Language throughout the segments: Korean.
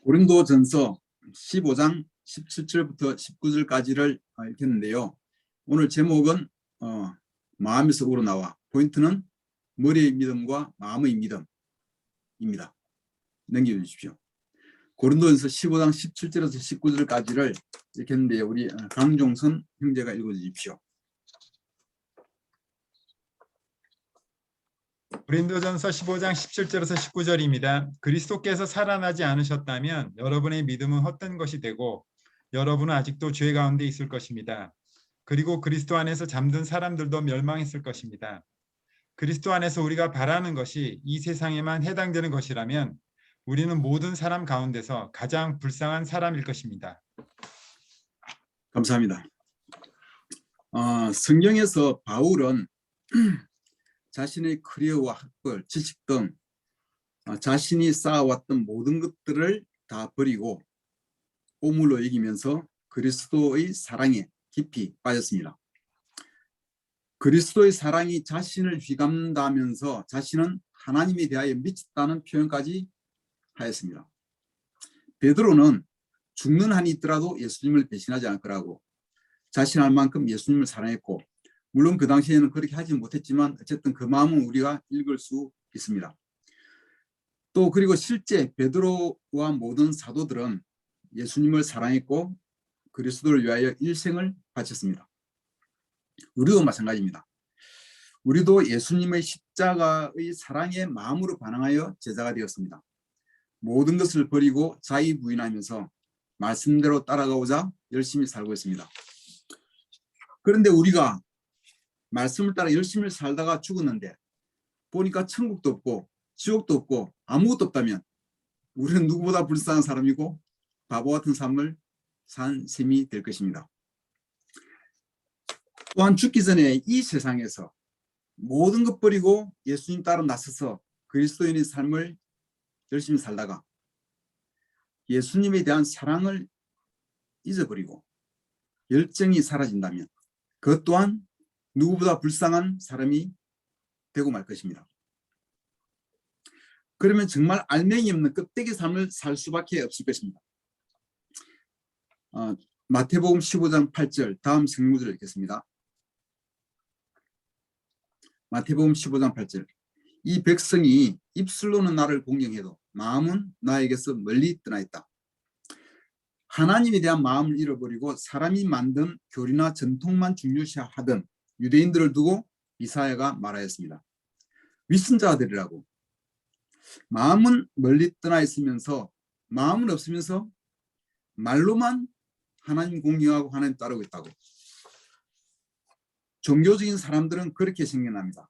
고린도전서 15장 17절부터 19절까지를 읽겠는데요. 오늘 제목은 마음에서 우러나와, 포인트는 머리의 믿음과 마음의 믿음입니다. 넘겨주십시오. 고린도전서 15장 17절에서 19절까지를 읽겠는데요. 우리 강종선 형제가 읽어주십시오. 고린도전서 15장 17절에서 19절입니다. 그리스도께서 살아나지 않으셨다면 여러분의 믿음은 헛된 것이 되고 여러분은 아직도 죄 가운데 있을 것입니다. 그리고 그리스도 안에서 잠든 사람들도 멸망했을 것입니다. 그리스도 안에서 우리가 바라는 것이 이 세상에만 해당되는 것이라면 우리는 모든 사람 가운데서 가장 불쌍한 사람일 것입니다. 감사합니다. 성경에서 바울은 자신의 커리어와 학벌, 지식 등 자신이 쌓아왔던 모든 것들을 다 버리고 오물로 여기면서 그리스도의 사랑에 깊이 빠졌습니다. 그리스도의 사랑이 자신을 휘감다면서 자신은 하나님에 대하여 미쳤다는 표현까지 하였습니다. 베드로는 죽는 한이 있더라도 예수님을 배신하지 않을 거라고 자신할 만큼 예수님을 사랑했고, 물론 그 당시에는 그렇게 하지 못했지만 어쨌든 그 마음은 우리가 읽을 수 있습니다. 또 그리고 실제 베드로와 모든 사도들은 예수님을 사랑했고 그리스도를 위하여 일생을 바쳤습니다. 우리도 마찬가지입니다. 우리도 예수님의 십자가의 사랑의 마음으로 반응하여 제자가 되었습니다. 모든 것을 버리고 자의 부인하면서 말씀대로 따라가고자 열심히 살고 있습니다. 그런데 우리가 말씀을 따라 열심히 살다가 죽었는데 보니까 천국도 없고 지옥도 없고 아무것도 없다면 우리는 누구보다 불쌍한 사람이고 바보 같은 삶을 산 셈이 될 것입니다. 또한 죽기 전에 이 세상에서 모든 것 버리고 예수님 따라 나서서 그리스도인의 삶을 열심히 살다가 예수님에 대한 사랑을 잊어버리고 열정이 사라진다면 그것 또한 누구보다 불쌍한 사람이 되고 말 것입니다. 그러면 정말 알맹이 없는 껍데기 삶을 살 수밖에 없을 것입니다. 마태복음 15장 8절 다음 성경을 읽겠습니다. 마태복음 15장 8절. 이 백성이 입술로는 나를 공경해도 마음은 나에게서 멀리 떠나 있다. 하나님에 대한 마음을 잃어버리고 사람이 만든 교리나 전통만 중요시하던 유대인들을 두고 이사야가 말하였습니다. 위선자들이라고. 마음은 멀리 떠나 있으면서 마음은 없으면서 말로만 하나님 공경하고 하나님 따르고 있다고. 종교적인 사람들은 그렇게 생겨납니다.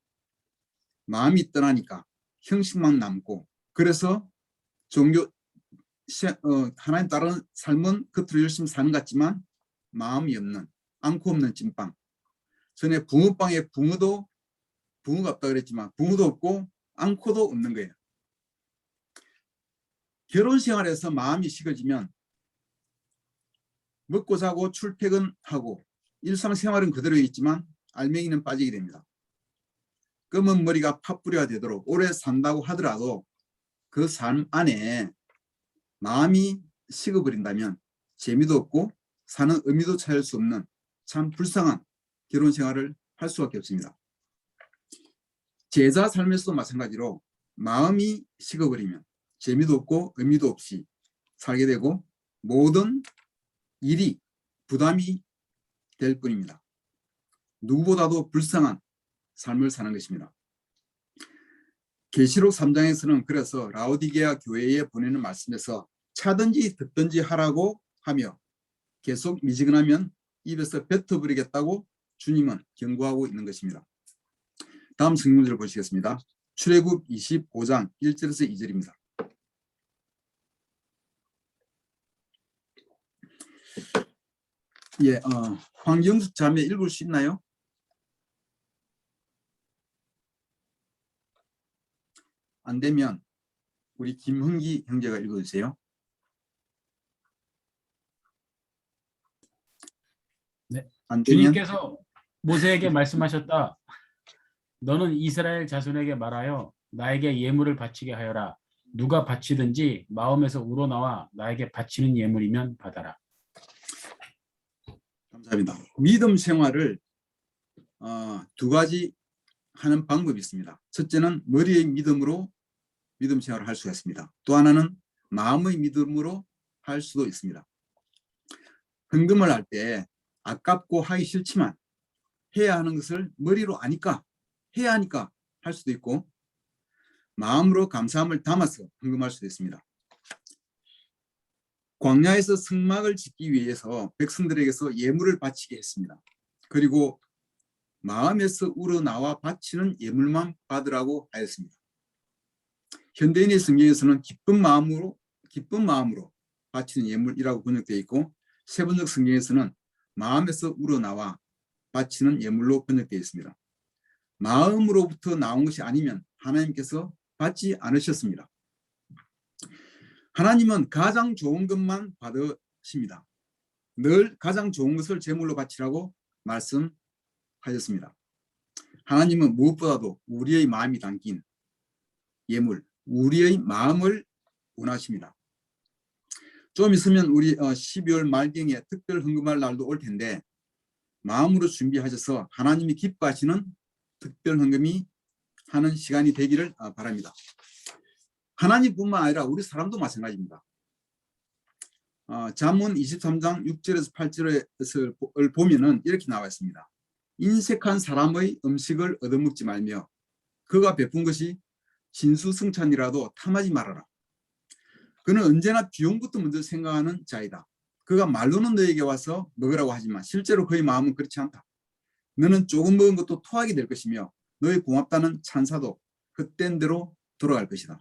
마음이 떠나니까 형식만 남고, 그래서 하나님 따르는 삶은 겉으로 열심히 사는 것 같지만 마음이 없는, 앙코 없는 찐빵. 전에 붕어빵에 붕어가 없다 그랬지만 붕어도 없고 앙코도 없는 거예요. 결혼 생활에서 마음이 식어지면 먹고 자고 출퇴근하고 일상생활은 그대로 있지만 알맹이는 빠지게 됩니다. 검은 머리가 팥뿌리가 되도록 오래 산다고 하더라도 그 삶 안에 마음이 식어버린다면 재미도 없고 사는 의미도 찾을 수 없는 참 불쌍한 결혼 생활을 할 수밖에 없습니다. 제자 삶에서도 마찬가지로 마음이 식어버리면 재미도 없고 의미도 없이 살게 되고 모든 일이 부담이 될 뿐입니다. 누구보다도 불쌍한 삶을 사는 것입니다. 계시록 3장에서는 그래서 라오디게아 교회에 보내는 말씀에서 차든지 듣든지 하라고 하며 계속 미지근하면 입에서 뱉어버리겠다고 주님은 경고하고 있는 것입니다. 다음 성경을 보시겠습니다. 출애굽 25장 1절에서 2절입니다. 황경숙 자매 읽을 수 있나요? 안 되면 우리 김흥기 형제가 읽어주세요. 네. 안 되면 주님께서 모세에게 말씀하셨다. 너는 이스라엘 자손에게 말하여 나에게 예물을 바치게 하여라. 누가 바치든지 마음에서 우러나와 나에게 바치는 예물이면 받아라. 감사합니다. 믿음 생활을 두 가지 하는 방법이 있습니다. 첫째는 머리의 믿음으로 믿음 생활을 할 수가 있습니다. 또 하나는 마음의 믿음으로 할 수도 있습니다. 헌금을 할 때 아깝고 하기 싫지만 해야 하는 것을 머리로 아니까 해야 하니까 할 수도 있고, 마음으로 감사함을 담아서 헌금할 수도 있습니다. 광야에서 성막을 짓기 위해서 백성들에게서 예물을 바치게 했습니다. 그리고 마음에서 우러나와 바치는 예물만 받으라고 하였습니다. 현대인의 성경에서는 기쁜 마음으로 바치는 예물이라고 번역되어 있고, 세번역 성경에서는 마음에서 우러나와 바치는 예물로 번역되어 있습니다. 마음으로부터 나온 것이 아니면 하나님께서 받지 않으셨습니다. 하나님은 가장 좋은 것만 받으십니다. 늘 가장 좋은 것을 제물로 바치라고 말씀하셨습니다. 하나님은 무엇보다도 우리의 마음이 담긴 예물, 우리의 마음을 원하십니다. 좀 있으면 우리 12월 말경에 특별 헌금할 날도 올 텐데, 마음으로 준비하셔서 하나님이 기뻐하시는 특별 헌금이 하는 시간이 되기를 바랍니다. 하나님뿐만 아니라 우리 사람도 마찬가지입니다. 잠언 23장 6절에서 8절을 보면은 이렇게 나와 있습니다. 인색한 사람의 음식을 얻어먹지 말며 그가 베푼 것이 진수성찬이라도 탐하지 말아라. 그는 언제나 비용부터 먼저 생각하는 자이다. 그가 말로는 너에게 와서 먹으라고 하지만 실제로 그의 마음은 그렇지 않다. 너는 조금 먹은 것도 토하게 될 것이며 너의 고맙다는 찬사도 헛된 대로 돌아갈 것이다.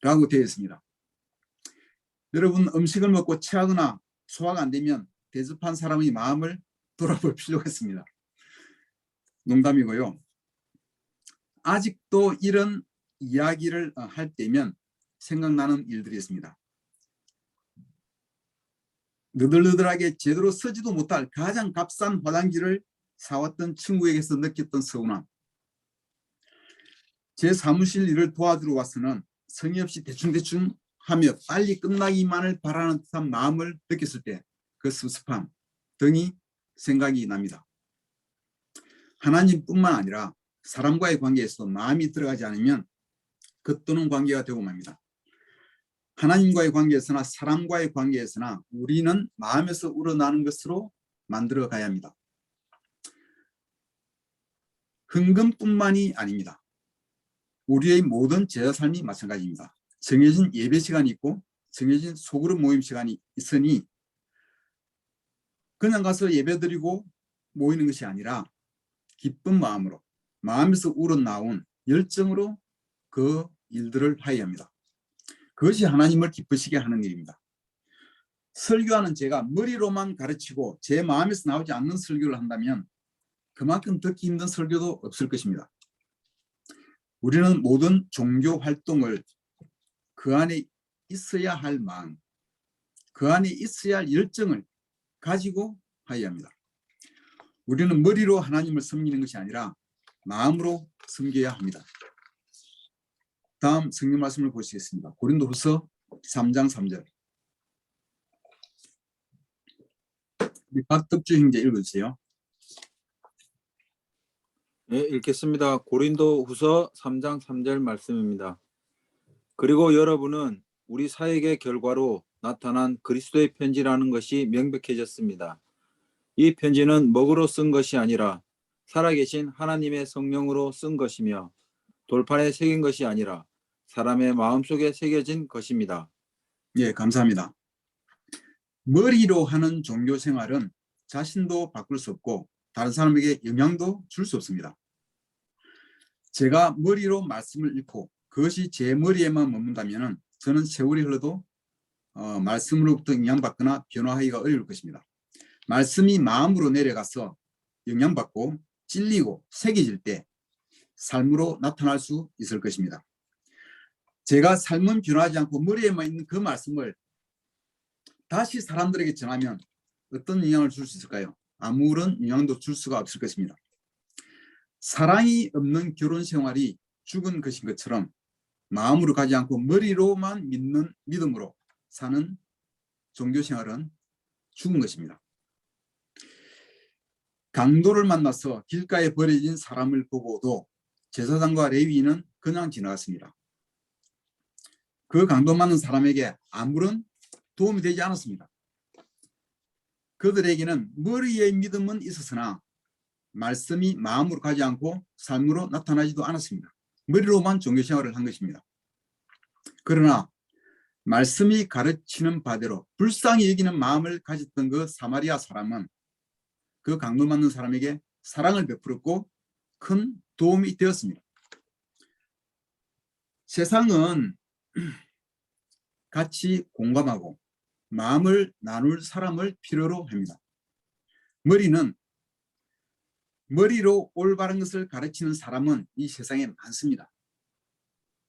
라고 되어 있습니다. 여러분, 음식을 먹고 체하거나 소화가 안 되면 대접한 사람의 마음을 돌아볼 필요가 있습니다. 농담이고요. 아직도 이런 이야기를 할 때면 생각나는 일들이 있습니다. 느들느들하게 제대로 쓰지도 못할 가장 값싼 화장지를 사왔던 친구에게서 느꼈던 서운함. 제 사무실 일을 도와주러 와서는 성의 없이 대충대충 하며 빨리 끝나기만을 바라는 듯한 마음을 느꼈을 때 그 섭섭함 등이 생각이 납니다. 하나님뿐만 아니라 사람과의 관계에서도 마음이 들어가지 않으면 겉도는 관계가 되고 맙니다. 하나님과의 관계에서나 사람과의 관계에서나 우리는 마음에서 우러나는 것으로 만들어 가야 합니다. 헌금뿐만이 아닙니다. 우리의 모든 제자 삶이 마찬가지입니다. 정해진 예배 시간이 있고 정해진 소그룹 모임 시간이 있으니 그냥 가서 예배드리고 모이는 것이 아니라 기쁜 마음으로, 마음에서 우러나온 열정으로 그 일들을 하여야 합니다. 그것이 하나님을 기쁘시게 하는 일입니다. 설교하는 제가 머리로만 가르치고 제 마음에서 나오지 않는 설교를 한다면 그만큼 듣기 힘든 설교도 없을 것입니다. 우리는 모든 종교 활동을 그 안에 있어야 할 마음, 그 안에 있어야 할 열정을 가지고 하여야 합니다. 우리는 머리로 하나님을 섬기는 것이 아니라 마음으로 섬겨야 합니다. 다음 성경 말씀을 보시겠습니다. 고린도후서 3장 3절. 박덕주 형제 읽어주세요. 네, 읽겠습니다. 고린도후서 3장 3절 말씀입니다. 그리고 여러분은 우리 사역의 결과로 나타난 그리스도의 편지라는 것이 명백해졌습니다. 이 편지는 먹으로 쓴 것이 아니라 살아계신 하나님의 성령으로 쓴 것이며 돌판에 새긴 것이 아니라 사람의 마음속에 새겨진 것입니다. 예, 감사합니다. 머리로 하는 종교 생활은 자신도 바꿀 수 없고 다른 사람에게 영향도 줄 수 없습니다. 제가 머리로 말씀을 읽고 그것이 제 머리에만 머문다면 저는 세월이 흘러도 말씀으로부터 영향받거나 변화하기가 어려울 것입니다. 말씀이 마음으로 내려가서 영향받고 찔리고 새겨질 때 삶으로 나타날 수 있을 것입니다. 제가 삶은 변하지 않고 머리에만 있는 그 말씀을 다시 사람들에게 전하면 어떤 영향을 줄 수 있을까요? 아무런 영향도 줄 수가 없을 것입니다. 사랑이 없는 결혼 생활이 죽은 것인 것처럼 마음으로 가지 않고 머리로만 믿는 믿음으로 사는 종교 생활은 죽은 것입니다. 강도를 만나서 길가에 버려진 사람을 보고도 제사장과 레위인은 그냥 지나갔습니다. 그 강도 맞는 사람에게 아무런 도움이 되지 않았습니다. 그들에게는 머리의 믿음은 있었으나 말씀이 마음으로 가지 않고 삶으로 나타나지도 않았습니다. 머리로만 종교생활을 한 것입니다. 그러나 말씀이 가르치는 바대로 불쌍히 여기는 마음을 가졌던 그 사마리아 사람은 그 강도 맞는 사람에게 사랑을 베풀었고 큰 도움이 되었습니다. 세상은 같이 공감하고 마음을 나눌 사람을 필요로 합니다. 머리로 올바른 것을 가르치는 사람은 이 세상에 많습니다.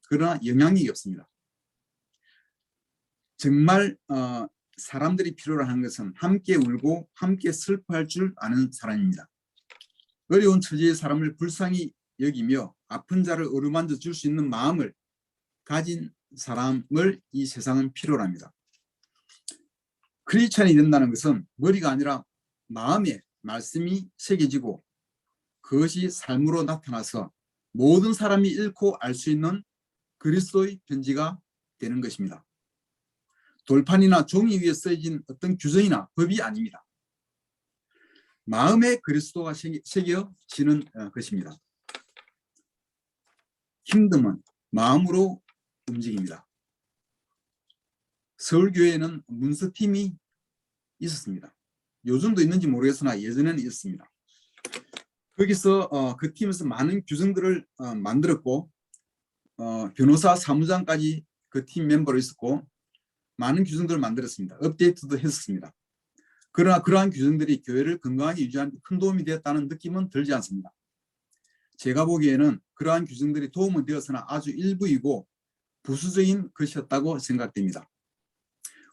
그러나 영향력이 없습니다. 정말 사람들이 필요로 하는 것은 함께 울고 함께 슬퍼할 줄 아는 사람입니다. 어려운 처지의 사람을 불쌍히 여기며 아픈 자를 어루만져 줄 수 있는 마음을 가진 사람을 이 세상은 필요로 합니다. 크리스찬이 된다는 것은 머리가 아니라 마음에 말씀이 새겨지고 그것이 삶으로 나타나서 모든 사람이 읽고 알 수 있는 그리스도의 편지가 되는 것입니다. 돌판이나 종이 위에 써진 어떤 규정이나 법이 아닙니다. 마음에 그리스도가 새겨지는 것입니다. 킹덤은 마음으로 움직입니다. 서울교회에는 문서팀이 있었습니다. 요즘도 있는지 모르겠으나 예전에는 있었습니다. 거기서 그 팀에서 많은 규정들을 만들었고 변호사 사무장까지 그 팀 멤버로 있었고 많은 규정들을 만들었습니다. 업데이트도 했었습니다. 그러나 그러한 규정들이 교회를 건강하게 유지하는 데 큰 도움이 되었다는 느낌은 들지 않습니다. 제가 보기에는 그러한 규정들이 도움은 되었으나 아주 일부이고 부수적인 것이었다고 생각됩니다.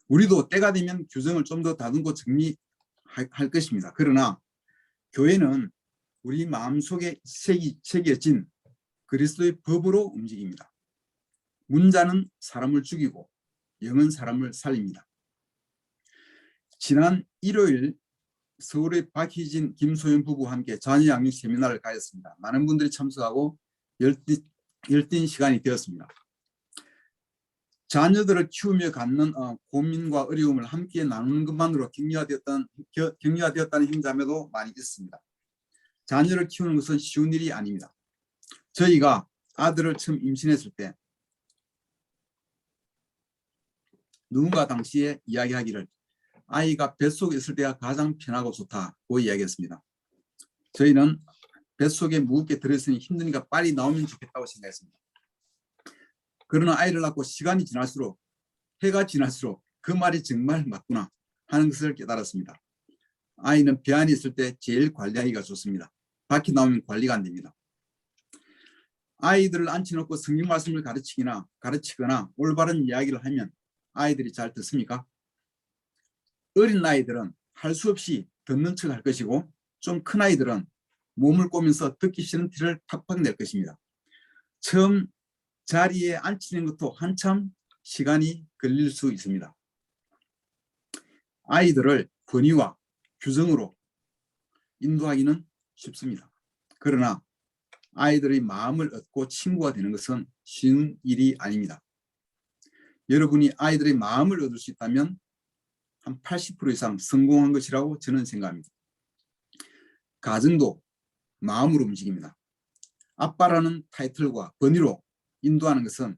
우리도 때가 되면 규정을 좀 더 다듬고 정리할 것입니다. 그러나 교회는 우리 마음속에 새겨진 그리스도의 법으로 움직입니다. 문자는 사람을 죽이고 영은 사람을 살립니다. 지난 일요일 서울의 박희진, 김소연 부부와 함께 자녀 양육 세미나를 가졌습니다. 많은 분들이 참석하고 열띤 시간이 되었습니다. 자녀들을 키우며 갖는 고민과 어려움을 함께 나누는 것만으로 격려되었다는 힘자매도 많이 있습니다. 자녀를 키우는 것은 쉬운 일이 아닙니다. 저희가 아들을 처음 임신했을 때 누군가 당시에 이야기하기를 아이가 뱃속에 있을 때가 가장 편하고 좋다고 이야기했습니다. 저희는 뱃속에 무겁게 들어있으니 힘드니까 빨리 나오면 좋겠다고 생각했습니다. 그러나 아이를 낳고 시간이 지날수록 해가 지날수록 그 말이 정말 맞구나 하는 것을 깨달았습니다. 아이는 배 안에 있을 때 제일 관리하기가 좋습니다. 밖에 나오면 관리가 안 됩니다. 아이들을 앉혀놓고 성경 말씀을 가르치거나 올바른 이야기를 하면 아이들이 잘 듣습니까? 어린 아이들은 할 수 없이 듣는 척 할 것이고 좀 큰 아이들은 몸을 꼬면서 듣기 싫은 티를 팍팍 낼 것입니다. 처음 자리에 앉히는 것도 한참 시간이 걸릴 수 있습니다. 아이들을 권위와 규정으로 인도하기는 쉽습니다. 그러나 아이들의 마음을 얻고 친구가 되는 것은 쉬운 일이 아닙니다. 여러분이 아이들의 마음을 얻을 수 있다면 한 80% 이상 성공한 것이라고 저는 생각합니다. 가정도 마음으로 움직입니다. 아빠라는 타이틀과 권위로 인도하는 것은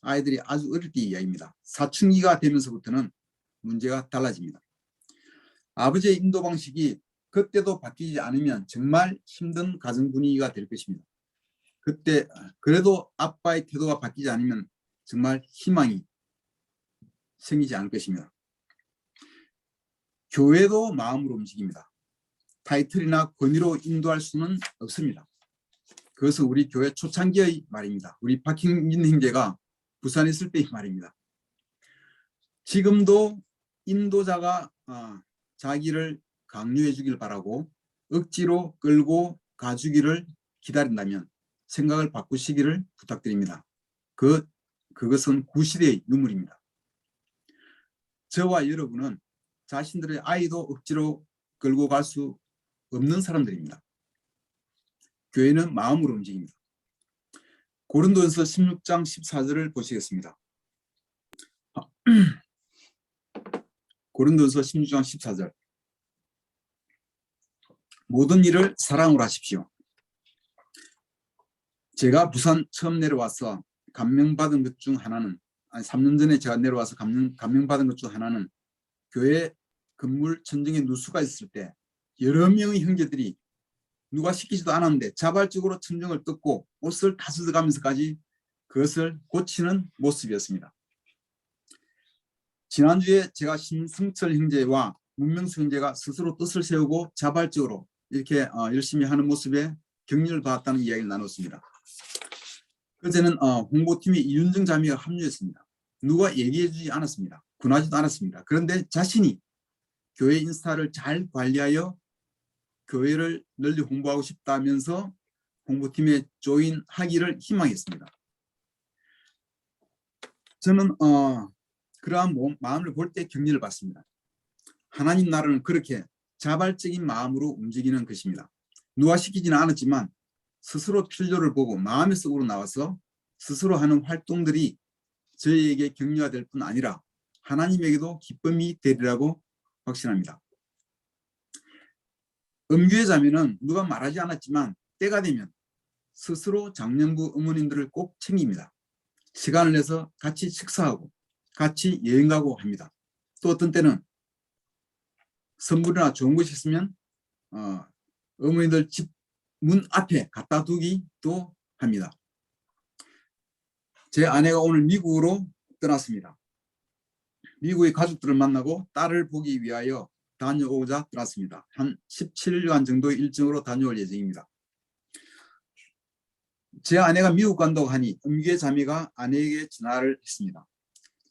아이들이 아주 어릴 때 이야기입니다. 사춘기가 되면서부터는 문제가 달라집니다. 아버지의 인도 방식이 그때도 바뀌지 않으면 정말 힘든 가정 분위기가 될 것입니다. 그때 그래도 아빠의 태도가 바뀌지 않으면 정말 희망이 생기지 않을 것입니다. 교회도 마음으로 움직입니다. 타이틀이나 권위로 인도할 수는 없습니다. 그것은 우리 교회 초창기의 말입니다. 우리 박형진 형제가 부산에 있을 때의 말입니다. 지금도 인도자가 자기를 강요해 주길 바라고 억지로 끌고 가주기를 기다린다면 생각을 바꾸시기를 부탁드립니다. 그 그것은 구시대의 유물입니다. 저와 여러분은 자신들의 아이도 억지로 끌고 갈 수 없는 사람들입니다. 교회는 마음으로 움직입니다. 고린도전서 16장 14절을 보시겠습니다. 고린도전서 16장 14절. 모든 일을 사랑으로 하십시오. 제가 부산 처음 내려와서 감명받은 것 중 하나는, 3년 전에 제가 내려와서 감명받은 것 중 하나는, 교회 건물 천정에 누수가 있을 때 여러 명의 형제들이 누가 시키지도 않았는데 자발적으로 천정을 뜯고 옷을 다 뜯어가면서까지 그것을 고치는 모습이었습니다. 지난주에 제가 심승철 형제와 문명수 형제가 스스로 뜻을 세우고 자발적으로 이렇게 열심히 하는 모습에 격려를 받았다는 이야기를 나눴습니다. 그제는 홍보팀에 이윤정 자매가 합류했습니다. 누가 얘기해주지 않았습니다. 권하지도 않았습니다. 그런데 자신이 교회 인스타를 잘 관리하여 교회를 널리 홍보하고 싶다면서 홍보팀에 조인하기를 희망했습니다. 저는 그러한 마음을 볼 때 격려를 받습니다. 하나님 나라는 그렇게 자발적인 마음으로 움직이는 것입니다. 누가 시키지는 않았지만 스스로 필요를 보고 마음의 속으로 나와서 스스로 하는 활동들이 저희에게 격려가 될 뿐 아니라 하나님에게도 기쁨이 되리라고 확신합니다. 음교회 자매는 누가 말하지 않았지만 때가 되면 스스로 장년부 어머님들을 꼭 챙깁니다. 시간을 내서 같이 식사하고 같이 여행 가고 합니다. 또 어떤 때는 선물이나 좋은 것이 있으면 어머니들 집 문 앞에 갖다 두기도 합니다. 제 아내가 오늘 미국으로 떠났습니다. 미국의 가족들을 만나고 딸을 보기 위하여 다녀오고자 떠났습니다. 한 17일간 정도의 일정으로 다녀올 예정입니다. 제 아내가 미국 간다고 하니 음교회 자매가 아내에게 전화를 했습니다.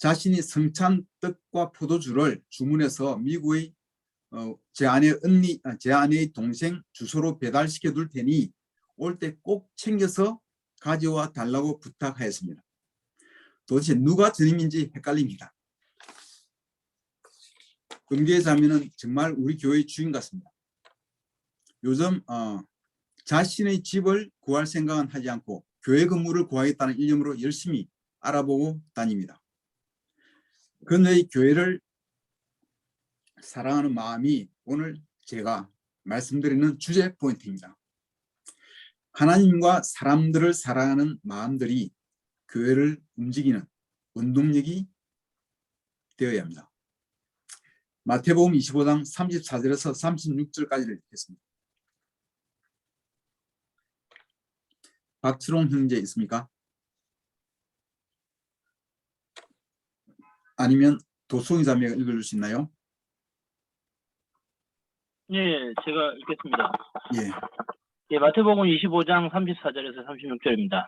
자신이 성찬 떡과 포도주를 주문해서 미국의 제 아내의 동생 주소로 배달시켜 둘 테니 올 때 꼭 챙겨서 가져와 달라고 부탁하였습니다. 도대체 누가 주님인지 헷갈립니다. 음교회 자매는 정말 우리 교회의 주인 같습니다. 요즘 자신의 집을 구할 생각은 하지 않고 교회 건물을 구하겠다는 일념으로 열심히 알아보고 다닙니다. 그런데 이 교회를 사랑하는 마음이 오늘 제가 말씀드리는 주제 포인트입니다. 하나님과 사람들을 사랑하는 마음들이 교회를 움직이는 원동력이 되어야 합니다. 마태복음 25장 34절에서 36절까지를 읽겠습니다. 박철홍 형제 있습니까? 아니면 도송이 자매가 읽어줄 수 있나요? 예, 제가 읽겠습니다. 예. 예, 마태복음 25장 34절에서 36절입니다.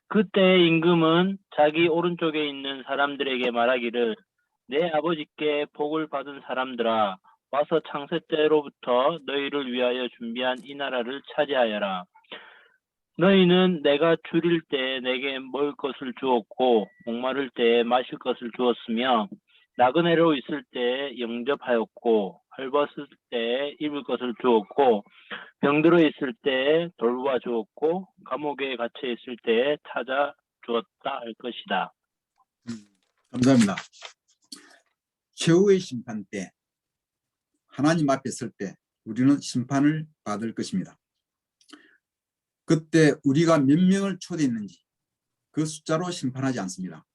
그때 임금은 자기 오른쪽에 있는 사람들에게 말하기를 내 아버지께 복을 받은 사람들아 와서 창세 때로부터 너희를 위하여 준비한 이 나라를 차지하여라. 너희는 내가 줄일 때 내게 먹을 것을 주었고 목마를 때 마실 것을 주었으며 나그네로 있을 때 영접하였고 헐벗을 때 입을 것을 주었고 병들어 있을 때 돌보아 주었고 감옥에 갇혀 있을 때 찾아 주었다 할 것이다. 감사합니다. 최후의 심판 때 하나님 앞에 설 때 우리는 심판을 받을 것입니다. 그때 우리가 몇 명을 초대했는지 그 숫자로 심판하지 않습니다.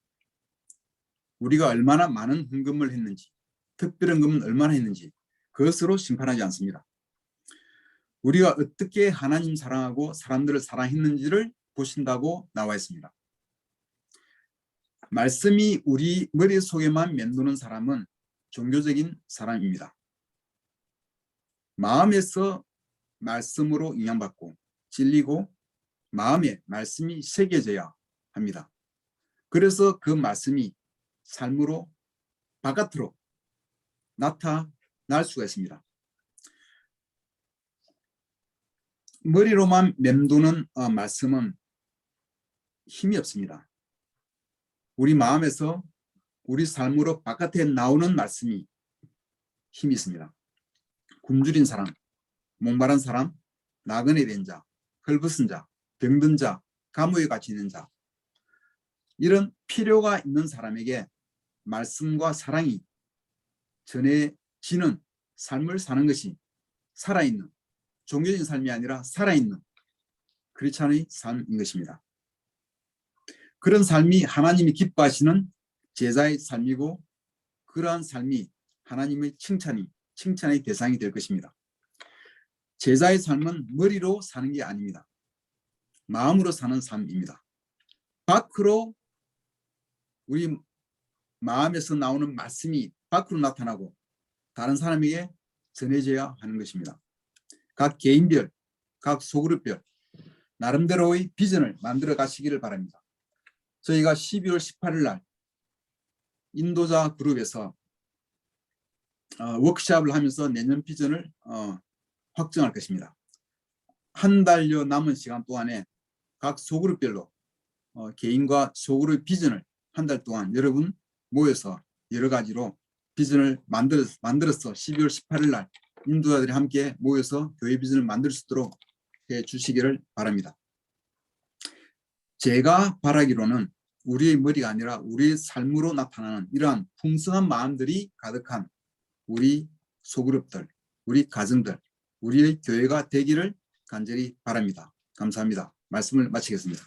우리가 얼마나 많은 헌금을 했는지 특별한 헌금은 얼마나 했는지 그것으로 심판하지 않습니다. 우리가 어떻게 하나님 사랑하고 사람들을 사랑했는지를 보신다고 나와 있습니다. 말씀이 우리 머릿속에만 맴도는 사람은 종교적인 사람입니다. 마음에서 말씀으로 영향받고 진리고 마음에 말씀이 새겨져야 합니다. 그래서 그 말씀이 삶으로 바깥으로 나타날 수가 있습니다. 머리로만 맴도는 말씀은 힘이 없습니다. 우리 마음에서 우리 삶으로 바깥에 나오는 말씀이 힘이 있습니다. 굶주린 사람, 목마른 사람, 나그네 된 자, 헐벗은 자, 병든 자, 감옥에 갇혀 있는 자, 이런 필요가 있는 사람에게 말씀과 사랑이 전해지는 삶을 사는 것이 살아있는, 종교적인 삶이 아니라 살아있는 크리스찬의 삶인 것입니다. 그런 삶이 하나님이 기뻐하시는 제자의 삶이고, 그러한 삶이 하나님의 칭찬의 대상이 될 것입니다. 제자의 삶은 머리로 사는 게 아닙니다. 마음으로 사는 삶입니다. 밖으로 우리 마음에서 나오는 말씀이 밖으로 나타나고 다른 사람에게 전해져야 하는 것입니다. 각 개인별, 각 소그룹별 나름대로의 비전을 만들어 가시기를 바랍니다. 저희가 12월 18일 날 인도자 그룹에서 워크숍을 하면서 내년 비전을 확정할 것입니다. 한 달여 남은 시간 동안에 각 소그룹별로 개인과 소그룹 비전을 한 달 동안 여러분 모여서 여러 가지로 비전을 만들어서 12월 18일 날 인도자들이 함께 모여서 교회 비전을 만들 수 있도록 해 주시기를 바랍니다. 제가 바라기로는 우리의 머리가 아니라 우리의 삶으로 나타나는 이러한 풍성한 마음들이 가득한 우리 소그룹들, 우리 가정들, 우리의 교회가 되기를 간절히 바랍니다. 감사합니다. 말씀을 마치겠습니다.